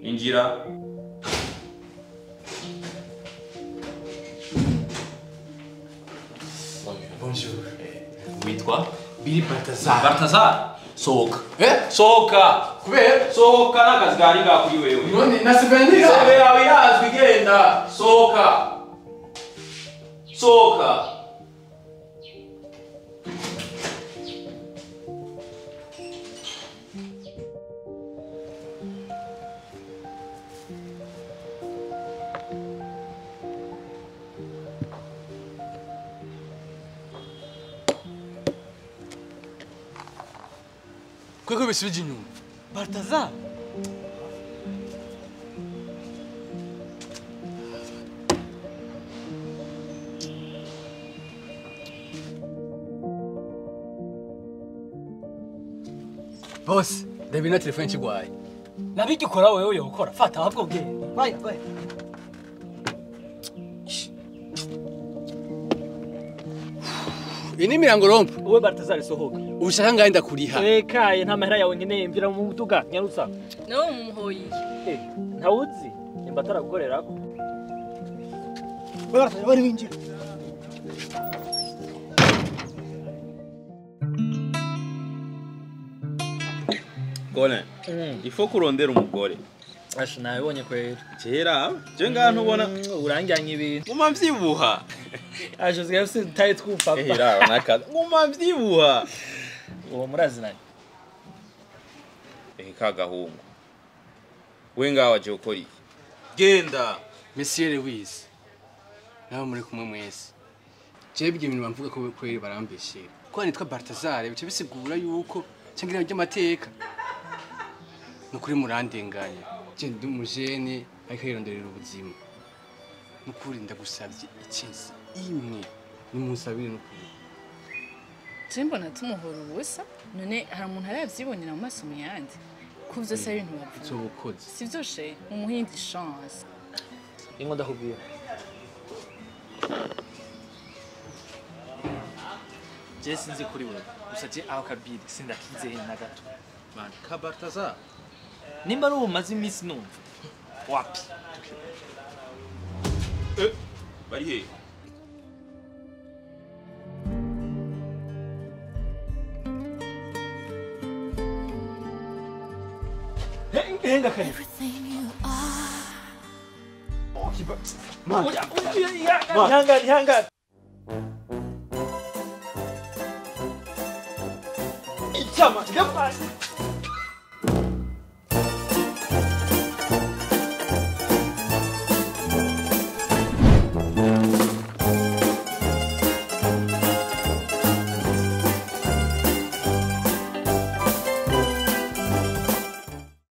Injira. Bonjour. Witwa? Balthazar. Balthazar. Sohoka. Sohoka. Kubera? Sohoka n'akazi gari kuri wewe. None nasigaye ndiga. Sebe yawe irazwi genda. Sohoka. Sohoka. Kweko bisubije inyuma. Balthazar. Boss, ndabina telefone kigwaye. Nabigikora wewe yokora. Fata ahubwo genda. Bye. Ini mirango rompo. Uwe Balthazar sohoka. Ushaka ngaye ndakuriha. Wekaye nta mahera yawe nkeneye mvira mu muduga nyarusa. No mumuhoyi. Ntawuzi. Nimba ataragukorerako. Bari winjira. Gone. Ifo kurondera umugore. Asha nabibonye kwera. Kera, je ngaha ntubona Uranjyanye ibintu. nguma mvyibuha. Asha zgaye se tayi twupapa. Ehera nakaza. Nguma mvyibuha. Uwo murazinanye. Kagahungu. We ngaha waje ukora iki? Genda. Monsieur Lewis. Nawe muri kumwe mwese. Jebwe ibintu bamvuga ko kweri barambeshye. Ko nitwa Balthazar bice bisigura yuko cyangwa ry'amateka. Nukuri murandenganya. Je ndi umujene ariko yironderera ubuzima. Nukuri ndagusabye ikinsi imwe nimusabire nukuri. Jembo natumuhora ubusa none hari umuntu aravyibonera mu maso mu yandi. Kuvyo se ibintu bavuga. Zobukoze. Sivyo she umuhindi chance. Ingo ndakubwira. Je sinzi kuri wewe. Gusa je aho kabiri sindakizeye na gato. Man, ka Balthazar. Nimba ari umaze iminsi numva. Wapi? Bari he? Henga kare. Hanga. Ichama,